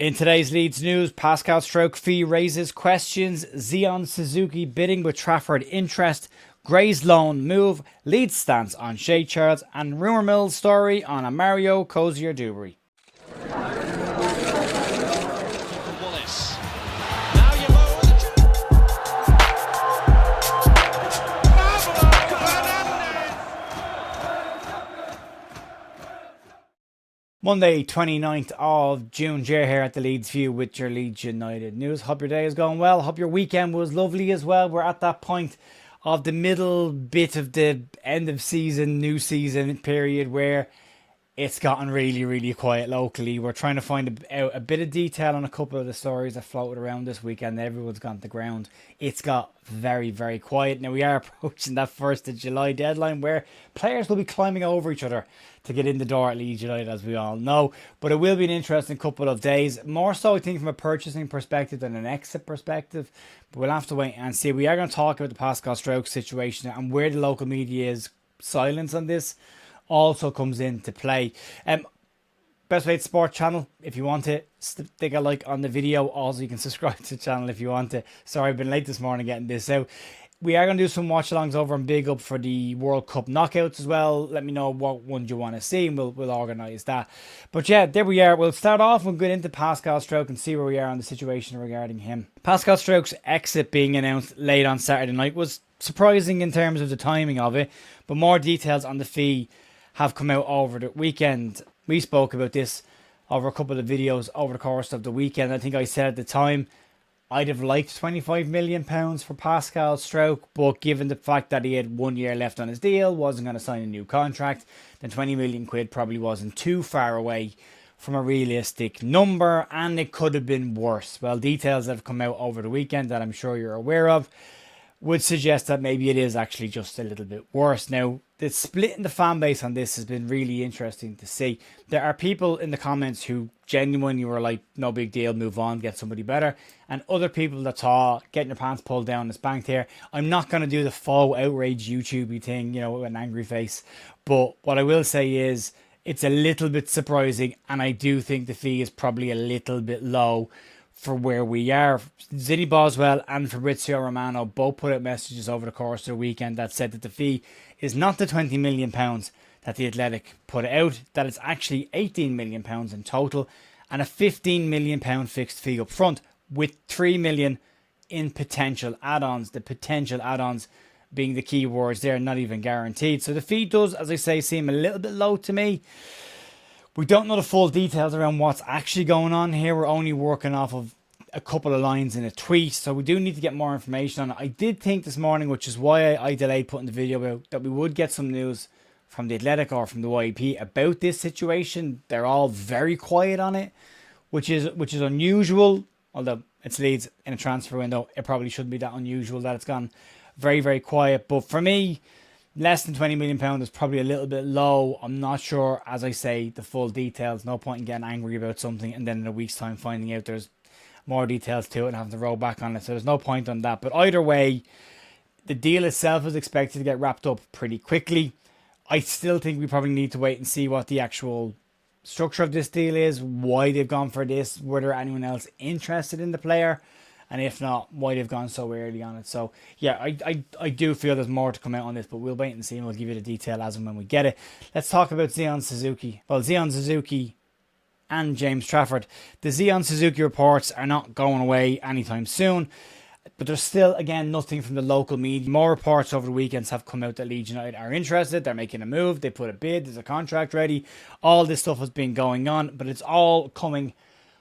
In today's Leeds news, Pascal Struijk fee raises questions, Zion Suzuki bidding with Trafford interest, Gray's loan move, Leeds stance on Shea Charles, and Rumour Mill's story on a Mario Cozzier-Duberry. Monday 29th of June, Jer here at the Leeds View with your Leeds United news. Hope your day is going well. Hope your weekend was lovely as well. We're at that point of the middle bit of the end of season, new season period where it's gotten really quiet locally. We're trying to find a bit of detail on a couple of the stories that floated around this weekend. Everyone's gone to the ground. It's got very quiet. Now we are approaching that 1st of July deadline where players will be climbing over each other to get in the door at Leeds United, as we all know. But it will be an interesting couple of days. More so, I think, from a purchasing perspective than an exit perspective. But we'll have to wait and see. We are going to talk about the Pascal Struijk situation and where the local media's silence on this also comes into play. Best Way Sport channel, if you want to stick a like on the video. Also, you can subscribe to the channel if you want to. Sorry, I've been late this morning getting this out. We are going to do some watch alongs over and big up for the World Cup knockouts as well. Let me know what ones you want to see and we'll organise that. But yeah, there we are. We'll start off and get into Pascal Struijk and see where we are on the situation regarding him. Pascal Struijk's exit being announced late on Saturday night was surprising in terms of the timing of it, but more details on the fee have come out over the weekend. We spoke about this over a couple of videos over the course of the weekend. I think I said at the time I'd have liked £25 million for Pascal Struijk, but given the fact that he had 1 year left on his deal, wasn't going to sign a new contract, then 20 million quid probably wasn't too far away from a realistic number, and it could have been worse. Well, details that have come out over the weekend that I'm sure you're aware of would suggest that maybe it is actually just a little bit worse. Now, the split in the fan base on this has been really interesting to see. There are people in the comments who genuinely were like, no big deal, move on, get somebody better. And other people that thought, getting your pants pulled down is banked here. I'm not going to do the faux outrage YouTube-y thing, you know, with an angry face. But what I will say is, it's a little bit surprising, and I do think the fee is probably a little bit low for where we are. Zinny Boswell and Fabrizio Romano both put out messages over the course of the weekend that said that the fee is not the £20 million that the Athletic put out, that it's actually £18 million in total and a £15 million fixed fee up front with £3 million in potential add-ons. The potential add-ons being the key words there, not even guaranteed. So the fee does, as I say, seem a little bit low to me. We don't know the full details around what's actually going on here. We're only working off of a couple of lines in a tweet, so we do need to get more information on it. I did think this morning, which is why I delayed putting the video out, that we would get some news from the Athletic or from the YEP about this situation. They're all very quiet on it, which is unusual. Although it's Leeds in a transfer window, it probably shouldn't be that unusual that it's gone very quiet. But for me, less than £20 million is probably a little bit low. I'm not sure, as I say, the full details. No point in getting angry about something and then in a week's time finding out there's more details to it and having to roll back on it. So there's no point on that. But either way, the deal itself is expected to get wrapped up pretty quickly. I still think we probably need to wait and see what the actual structure of this deal is, why they've gone for this, whether anyone else interested in the player, and if not, why they've gone so early on it. So yeah, I do feel there's more to come out on this, but we'll wait and see, and we'll give you the detail as and when we get it. Let's talk about Zion Suzuki. Well, Zion Suzuki and James Trafford. The Zion Suzuki reports are not going away anytime soon, but there's still, again, nothing from the local media. More reports over the weekends have come out that Leeds United are interested. They're making a move. They put a bid. There's a contract ready. All this stuff has been going on, but it's all coming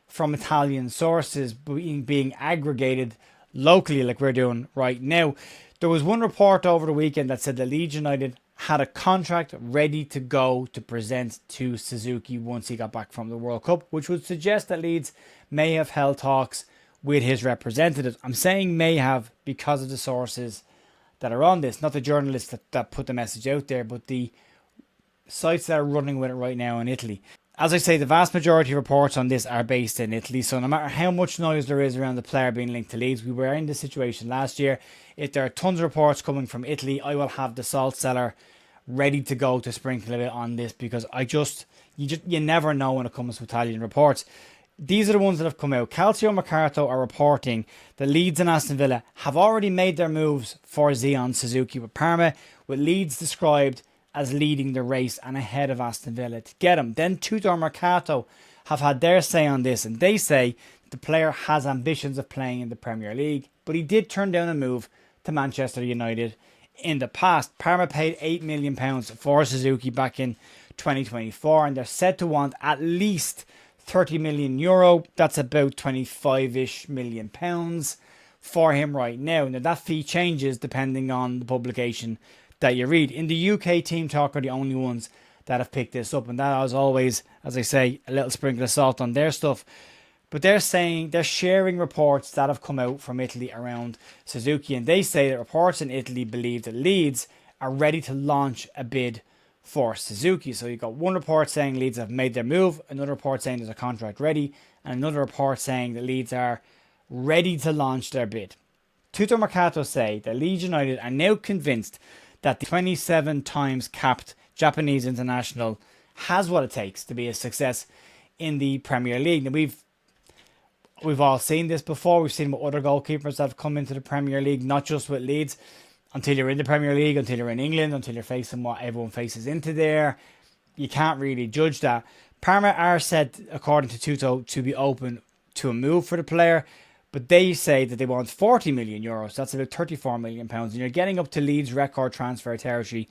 from Italian sources being aggregated locally like we're doing right now. There was one report over the weekend that said that Leeds United had a contract ready to go to present to Suzuki once he got back from the World Cup, which would suggest that Leeds may have held talks with his representatives. I'm saying may have because of the sources that are on this, not the journalists that put the message out there, but the sites that are running with it right now in Italy. As I say, the vast majority of reports on this are based in Italy, so no matter how much noise there is around the player being linked to Leeds, we were in this situation last year. If there are tons of reports coming from Italy, I will have the salt cellar ready to go to sprinkle a bit on this, because you never know when it comes to Italian reports. These are the ones that have come out. Calcio Mercato are reporting that Leeds and Aston Villa have already made their moves for Zion Suzuki with Parma, with Leeds described as leading the race and ahead of Aston Villa to get him. Then Tutto Mercato have had their say on this, and they say the player has ambitions of playing in the Premier League, but he did turn down a move to Manchester United in the past. Parma paid £8 million for Suzuki back in 2024, and they're said to want at least €30 million. That's about 25-ish million pounds for him right now. Now that fee changes depending on the publication that you read. In the UK, Team Talk are the only ones that have picked this up, and that is always, as I say, a little sprinkle of salt on their stuff. But they're sharing reports that have come out from Italy around Suzuki, and they say that reports in Italy believe that Leeds are ready to launch a bid for Suzuki. So you've got one report saying Leeds have made their move, another report saying there's a contract ready, and another report saying that Leeds are ready to launch their bid. Tutto Mercato say that Leeds United are now convinced that the 27 times capped Japanese international has what it takes to be a success in the Premier League. Now we've all seen this before. We've seen with other goalkeepers that have come into the Premier League, not just with Leeds. Until you're in the Premier League, until you're in England, until you're facing what everyone faces into there, you can't really judge that. Parma are said, according to Tutto, to be open to a move for the player, but they say that they want €40 million. That's about £34 million, and you're getting up to Leeds' record transfer territory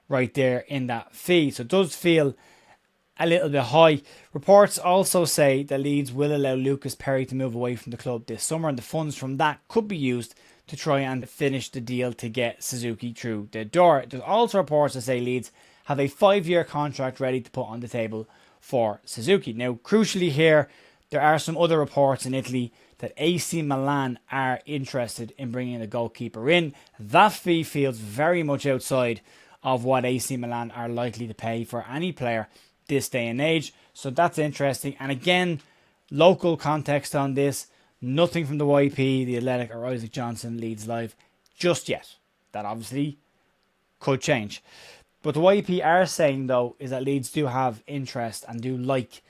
right there in that fee. So it does feel a little bit high. Reports also say that Leeds will allow Lucas Perry to move away from the club this summer, and the funds from that could be used to try and finish the deal to get Suzuki through the door. There's also reports that say Leeds have a 5-year contract ready to put on the table for Suzuki. Now, crucially here, there are some other reports in Italy that AC Milan are interested in bringing a goalkeeper in. That fee feels very much outside of what AC Milan are likely to pay for any player this day and age. So that's interesting. And again, local context on this. Nothing from the YP, the Athletic, or Isaac Johnson Leeds Live just yet. That obviously could change. But the YP are saying, though, is that Leeds do have interest and do like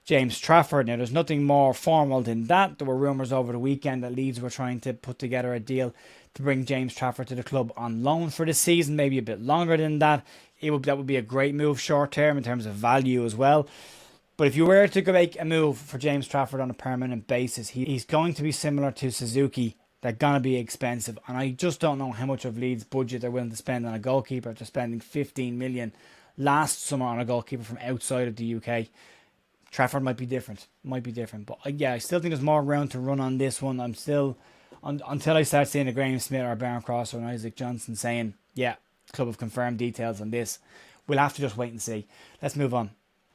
James Trafford. Now, there's nothing more formal than that. There were rumours over the weekend that Leeds were trying to put together a deal to bring James Trafford to the club on loan for the season, maybe a bit longer than that. That would be a great move short term in terms of value as well. But if you were to go make a move for James Trafford on a permanent basis, he's going to be similar to Suzuki. They're going to be expensive. And I just don't know how much of Leeds' budget they're willing to spend on a goalkeeper after spending 15 million last summer on a goalkeeper from outside of the UK. Trafford might be different. But yeah, I still think there's more ground to run on this one. I'm still, until I start seeing a Graham Smith or a Beren Cross or an Isaac Johnson saying, yeah, club have confirmed details on this. We'll have to just wait and see. Let's move on.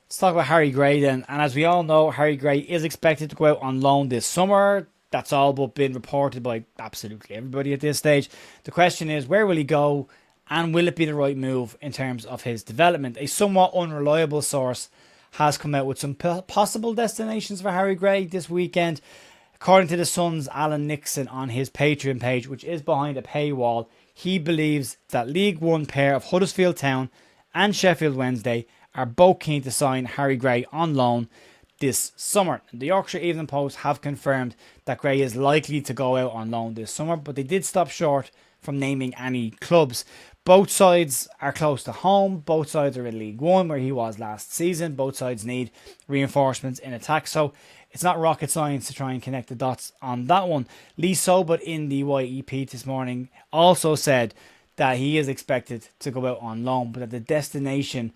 Let's talk about Harry Gray then. And as we all know, Harry Gray is expected to go out on loan this summer. That's all but been reported by absolutely everybody at this stage. The question is, where will he go? And will it be the right move in terms of his development? A somewhat unreliable source has come out with some possible destinations for Harry Gray this weekend. According to the Sun's Alan Nixon on his Patreon page, which is behind a paywall, he believes that League One pair of Huddersfield Town and Sheffield Wednesday are both keen to sign Harry Gray on loan this summer. The Yorkshire Evening Post have confirmed that Gray is likely to go out on loan this summer, but they did stop short from naming any clubs. Both sides are close to home. Both sides are in League One, where he was last season. Both sides need reinforcements in attack, so it's not rocket science to try and connect the dots on that one. Lee Sobot in the YEP this morning also said that he is expected to go out on loan, but that the destination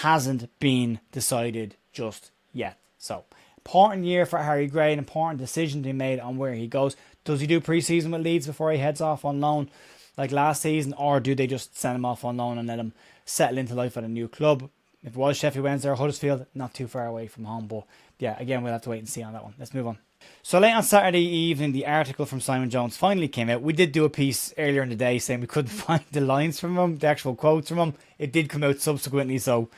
hasn't been decided just yet. So, important year for Harry Gray, an important decision to be made on where he goes. Does he do pre-season with Leeds before he heads off on loan like last season, or do they just send him off on loan and let him settle into life at a new club? If it was Sheffield Wednesday or Huddersfield, not too far away from home, but yeah, again, we'll have to wait and see on that one. Let's move on. So late on Saturday evening, the article from Simon Jones finally came out. We did do a piece earlier in the day saying we couldn't find the lines from him, the actual quotes from him. It did come out subsequently, so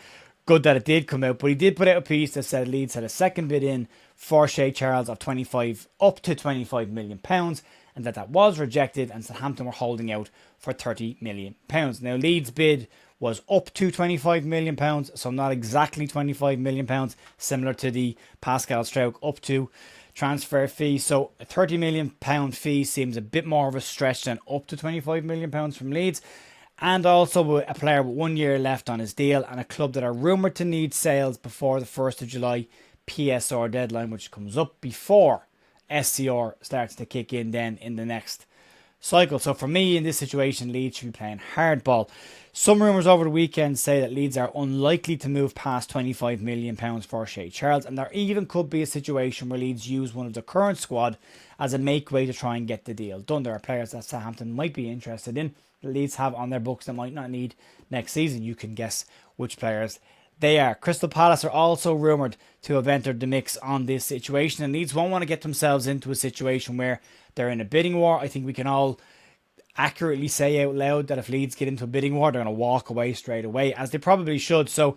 good that it did come out. But he did put out a piece that said Leeds had a second bid in for Shea Charles of up to £25 million, and that was rejected, and Southampton were holding out for £30 million. Now, Leeds' bid was up to £25 million, so not exactly £25 million, similar to the Pascal Struijk up to transfer fee. So a £30 million fee seems a bit more of a stretch than up to £25 million from Leeds. And also a player with 1 year left on his deal, and a club that are rumoured to need sales before the 1st of July PSR deadline, which comes up before SCR starts to kick in then in the next cycle. So for me, in this situation, Leeds should be playing hardball. Some rumours over the weekend say that Leeds are unlikely to move past £25 million for Shea Charles, and there even could be a situation where Leeds use one of the current squad as a make way to try and get the deal done. There are players that Southampton might be interested in, that Leeds have on their books that might not need next season. You can guess which players they are. Crystal Palace are also rumoured to have entered the mix on this situation, and Leeds won't want to get themselves into a situation where they're in a bidding war. I think we can all accurately say out loud that if Leeds get into a bidding war, they're going to walk away straight away, as they probably should. So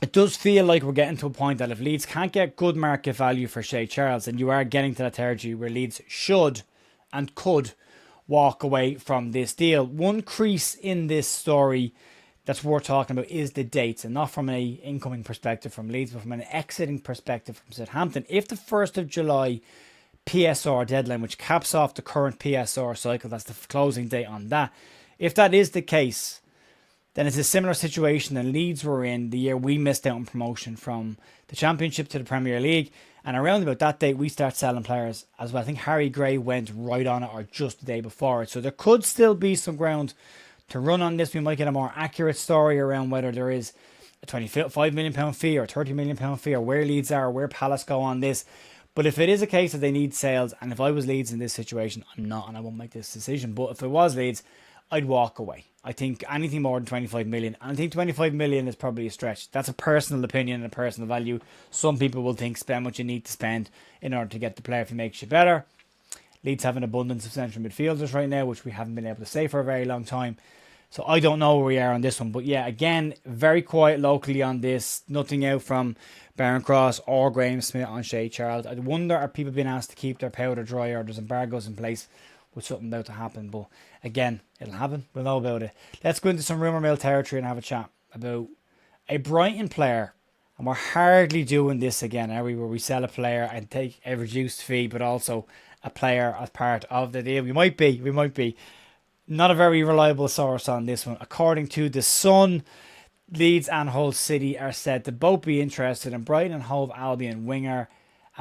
it does feel like we're getting to a point that if Leeds can't get good market value for Shea Charles, then you are getting to that territory where Leeds should and could walk away from this deal. One crease in this story that's worth talking about is the dates, and not from an incoming perspective from Leeds, but from an exiting perspective from Southampton. If the 1st of July PSR deadline, which caps off the current PSR cycle, that's the closing date on that, if that is the case, then it's a similar situation than Leeds were in the year we missed out on promotion from the Championship to the Premier League. And around about that date, we start selling players as well. I think Harry Gray went right on it, or just the day before it. So there could still be some ground to run on this. We might get a more accurate story around whether there is a £25 million fee or a £30 million fee, or where Leeds are, or where Palace go on this. But if it is a case that they need sales, and if I was Leeds in this situation, I'm not, and I won't make this decision, but if it was Leeds, I'd walk away. I think anything more than 25 million, and I think 25 million is probably a stretch. That's a personal opinion and a personal value. Some people will think spend what you need to spend in order to get the player if he makes you better. Leeds have an abundance of central midfielders right now, which we haven't been able to say for a very long time. So I don't know where we are on this one. But yeah, again, very quiet locally on this. Nothing out from Beren Cross or Graham Smith on Shea Charles. I wonder, are people being asked to keep their powder dry, or there's embargoes in place with something about to happen? But again, it'll happen. We'll know about it. Let's go into some rumour mill territory and have a chat about a Brighton player. And we're hardly doing this again, are we? Where we sell a player and take a reduced fee, but also a player as part of the deal. We might be. Not a very reliable source on this one. According to The Sun, Leeds and Hull City are said to both be interested in Brighton and Hove Albion winger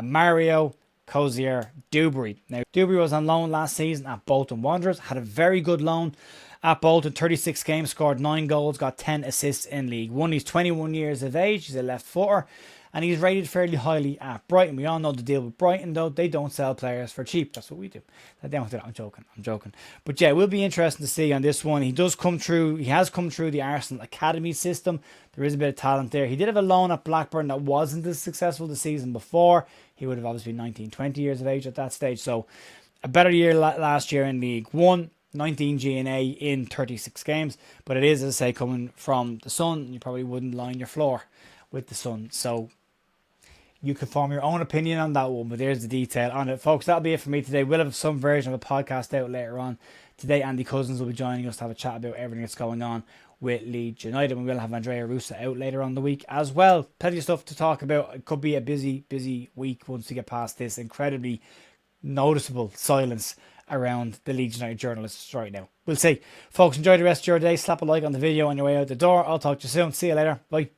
Mario Cozzier-Duberry. Now, Duberry was on loan last season at Bolton Wanderers, had a very good loan at Bolton, 36 games, scored 9 goals, got 10 assists in League One. He's 21 years of age, he's a left footer, and he's rated fairly highly at Brighton. We all know the deal with Brighton, though. They don't sell players for cheap. That's what we do. They don't do that. I'm joking. But yeah, it will be interesting to see on this one. He has come through the Arsenal Academy system. There is a bit of talent there. He did have a loan at Blackburn that wasn't as successful the season before. He would have obviously been 19, 20 years of age at that stage. So a better year last year in League One. 19 G&A in 36 games. But it is, as I say, coming from The Sun. You probably wouldn't line your floor with The Sun. So you can form your own opinion on that one, but there's the detail on it. Folks, that'll be it for me today. We'll have some version of a podcast out later on today. Andy Cousins will be joining us to have a chat about everything that's going on with Leeds United. We will have Andrea Russa out later on the week as well. Plenty of stuff to talk about. It could be a busy week once we get past this incredibly noticeable silence around the Leeds United journalists right now. We'll see. Folks, enjoy the rest of your day. Slap a like on the video on your way out the door. I'll talk to you soon. See you later. Bye.